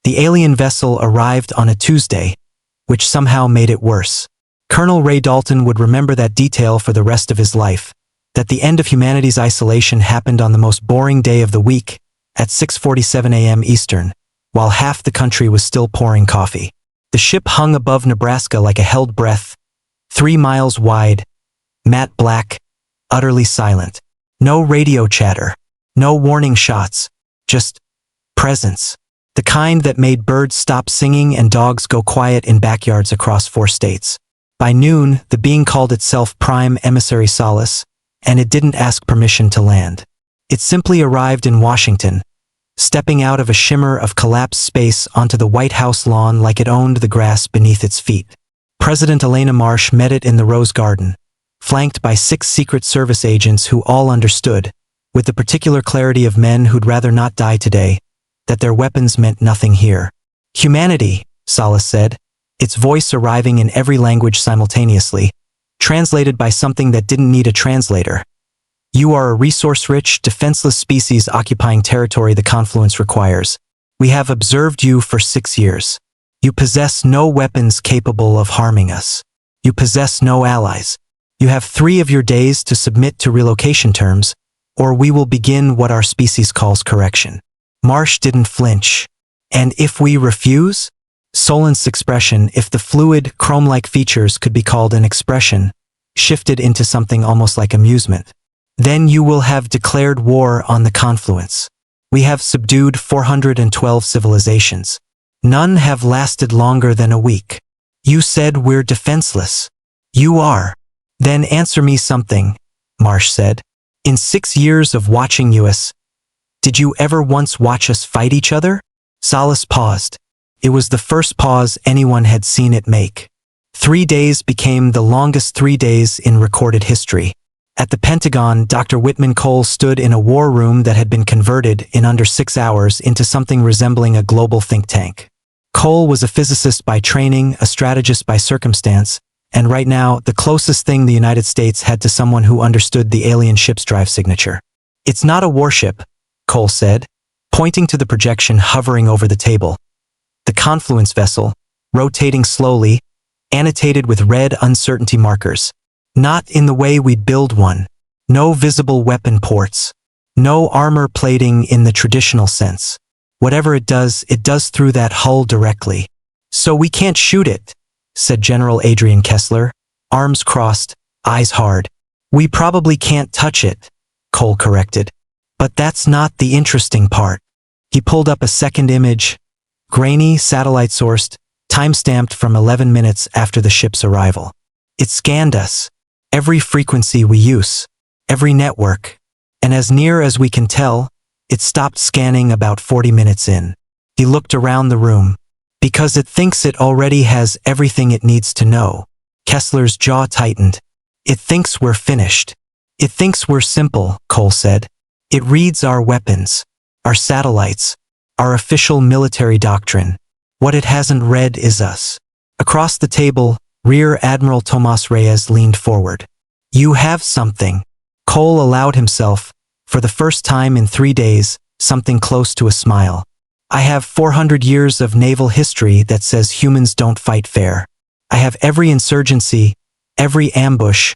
The alien vessel arrived on a Tuesday, which somehow made it worse. Colonel Ray Dalton would remember that detail for the rest of his life, that the end of humanity's isolation happened on the most boring day of the week, at 6:47 a.m. Eastern, while half the country was still pouring coffee. The ship hung above Nebraska like a held breath, 3 miles wide, matte black, utterly silent. No radio chatter, no warning shots, just presence. The kind that made birds stop singing and dogs go quiet in backyards across 4 states. By noon, the being called itself Prime Emissary Solance, and it didn't ask permission to land. It simply arrived in Washington, stepping out of a shimmer of collapsed space onto the White House lawn like it owned the grass beneath its feet. President Elena Marsh met it in the Rose Garden, flanked by 6 Secret Service agents who all understood, with the particular clarity of men who'd rather not die today, that their weapons meant nothing here. Humanity, Solance said, its voice arriving in every language simultaneously, translated by something that didn't need a translator. You are a resource-rich, defenseless species occupying territory the Confluence requires. We have observed you for 6 years. You possess no weapons capable of harming us. You possess no allies. You have 3 of your days to submit to relocation terms, or we will begin what our species calls correction. Marsh didn't flinch. And if we refuse? Solance's expression, if the fluid, chrome-like features could be called an expression, shifted into something almost like amusement. Then you will have declared war on the Confluence. We have subdued 412 civilizations. None have lasted longer than a week. You said we're defenseless. You are. Then answer me something, Marsh said. In 6 years of watching us, did you ever once watch us fight each other? Solance paused. It was the first pause anyone had seen it make. 3 days became the longest 3 days in recorded history. At the Pentagon, Dr. Whitman Cole stood in a war room that had been converted in under 6 hours into something resembling a global think tank. Cole was a physicist by training, a strategist by circumstance, and right now, the closest thing the United States had to someone who understood the alien ship's drive signature. It's not a warship, Cole said, pointing to the projection hovering over the table. The Confluence vessel, rotating slowly, annotated with red uncertainty markers. Not in the way we'd build one. No visible weapon ports. No armor plating in the traditional sense. Whatever it does through that hull directly. So we can't shoot it, said General Adrian Kessler, arms crossed, eyes hard. We probably can't touch it, Cole corrected. But that's not the interesting part. He pulled up a second image, grainy, satellite-sourced, time-stamped from 11 minutes after the ship's arrival. It scanned us. Every frequency we use, every network, and as near as we can tell, it stopped scanning about 40 minutes in. He looked around the room. Because it thinks it already has everything it needs to know. Kessler's jaw tightened. It thinks we're finished. It thinks we're simple, Cole said. It reads our weapons, our satellites, our official military doctrine. What it hasn't read is us. Across the table, Rear Admiral Tomas Reyes leaned forward. You have something. Cole allowed himself, for the first time in 3 days, something close to a smile. I have 400 years of naval history that says humans don't fight fair. I have every insurgency, every ambush,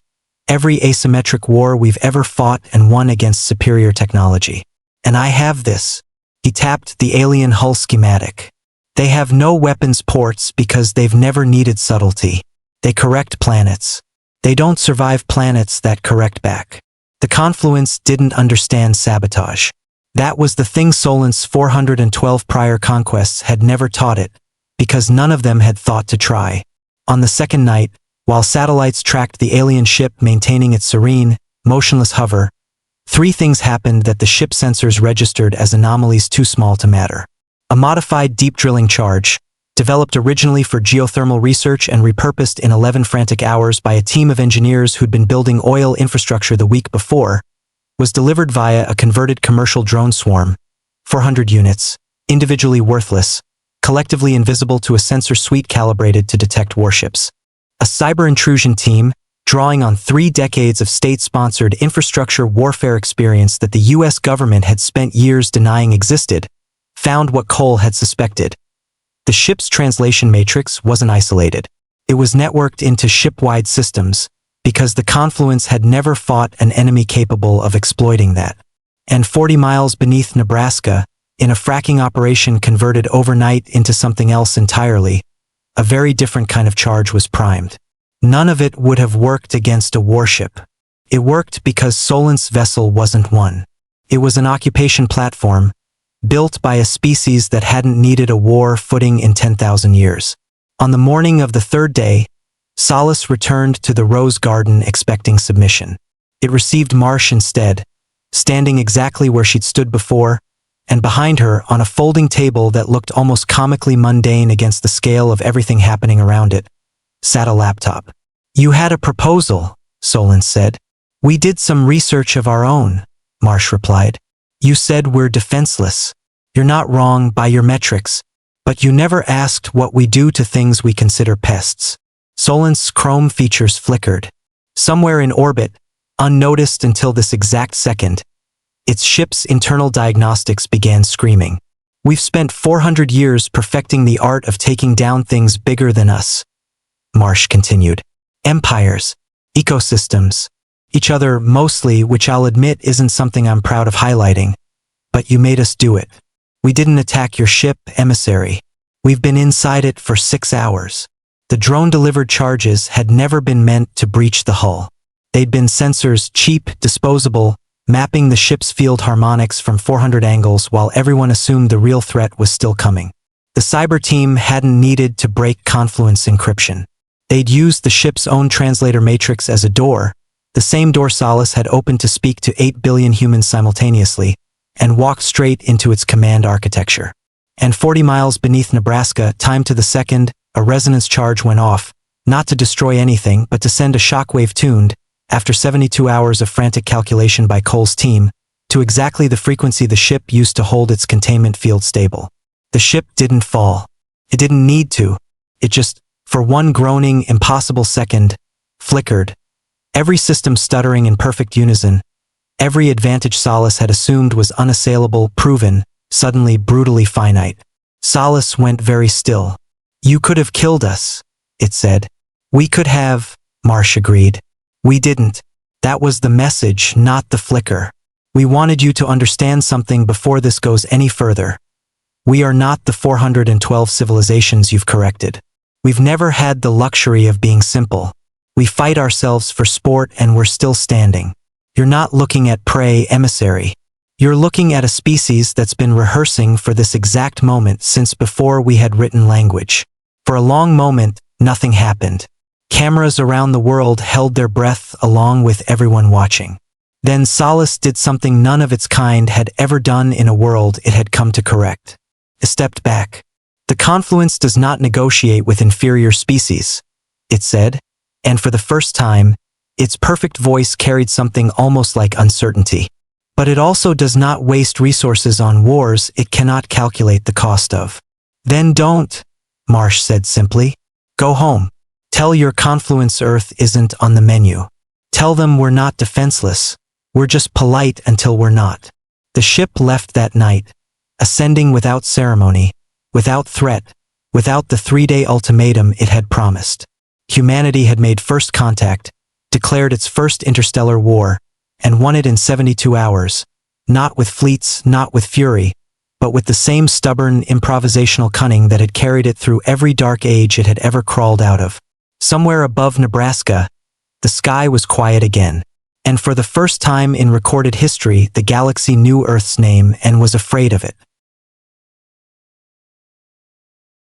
every asymmetric war we've ever fought and won against superior technology. And I have this. He tapped the alien hull schematic. They have no weapons ports because they've never needed subtlety. They correct planets. They don't survive planets that correct back. The Confluence didn't understand sabotage. That was the thing Solance's 412 prior conquests had never taught it, because none of them had thought to try. On the second night, while satellites tracked the alien ship maintaining its serene, motionless hover, 3 things happened that the ship sensors registered as anomalies too small to matter. A modified deep drilling charge, developed originally for geothermal research and repurposed in 11 frantic hours by a team of engineers who'd been building oil infrastructure the week before, was delivered via a converted commercial drone swarm, 400 units, individually worthless, collectively invisible to a sensor suite calibrated to detect warships. A cyber intrusion team, drawing on 3 decades of state-sponsored infrastructure warfare experience that the U.S. government had spent years denying existed, found what Cole had suspected. The ship's translation matrix wasn't isolated. It was networked into ship-wide systems, because the Confluence had never fought an enemy capable of exploiting that. And 40 miles beneath Nebraska, in a fracking operation converted overnight into something else entirely, a very different kind of charge was primed. None of it would have worked against a warship. It worked because Solance's vessel wasn't one. It was an occupation platform, built by a species that hadn't needed a war footing in 10,000 years. On the morning of the third day, Solance returned to the Rose Garden expecting submission. It received Marsh instead, standing exactly where she'd stood before, and behind her, on a folding table that looked almost comically mundane against the scale of everything happening around it, sat a laptop. "You had a proposal," Solance said. "We did some research of our own," Marsh replied. "You said we're defenseless. You're not wrong by your metrics, but you never asked what we do to things we consider pests." Solance's chrome features flickered. Somewhere in orbit, unnoticed until this exact second, its ship's internal diagnostics began screaming. "We've spent 400 years perfecting the art of taking down things bigger than us," Marsh continued. "Empires, ecosystems, each other mostly, which I'll admit isn't something I'm proud of highlighting. But you made us do it. We didn't attack your ship, Emissary. We've been inside it for 6 hours. The drone-delivered charges had never been meant to breach the hull. They'd been sensors, cheap, disposable, mapping the ship's field harmonics from 400 angles while everyone assumed the real threat was still coming. The cyber team hadn't needed to break Confluence encryption. They'd used the ship's own translator matrix as a door, the same door Solance had opened to speak to 8 billion humans simultaneously, and walked straight into its command architecture. And 40 miles beneath Nebraska, timed to the second, a resonance charge went off, not to destroy anything but to send a shockwave tuned, after 72 hours of frantic calculation by Cole's team, to exactly the frequency the ship used to hold its containment field stable. The ship didn't fall. It didn't need to. It just, for one groaning, impossible second, flickered. Every system stuttering in perfect unison. Every advantage Solance had assumed was unassailable, proven, suddenly brutally finite. Solance went very still. "You could have killed us," it said. "We could have," Marsh agreed. "We didn't. That was the message, not the flicker. We wanted you to understand something before this goes any further. We are not the 412 civilizations you've corrected. We've never had the luxury of being simple. We fight ourselves for sport and we're still standing. You're not looking at prey, Emissary. You're looking at a species that's been rehearsing for this exact moment since before we had written language. For a long moment, nothing happened. Cameras around the world held their breath along with everyone watching. Then Solance did something none of its kind had ever done in a world it had come to correct. It stepped back. The Confluence does not negotiate with inferior species, it said, and for the first time, its perfect voice carried something almost like uncertainty. But it also does not waste resources on wars it cannot calculate the cost of. "Then don't," Marsh said simply. "Go home. Tell your Confluence Earth isn't on the menu. Tell them we're not defenseless. We're just polite until we're not." The ship left that night, ascending without ceremony, without threat, without the 3-day ultimatum it had promised. Humanity had made first contact, declared its first interstellar war, and won it in 72 hours, not with fleets, not with fury, but with the same stubborn, improvisational cunning that had carried it through every dark age it had ever crawled out of. Somewhere above Nebraska, the sky was quiet again, and for the first time in recorded history, the galaxy knew Earth's name and was afraid of it.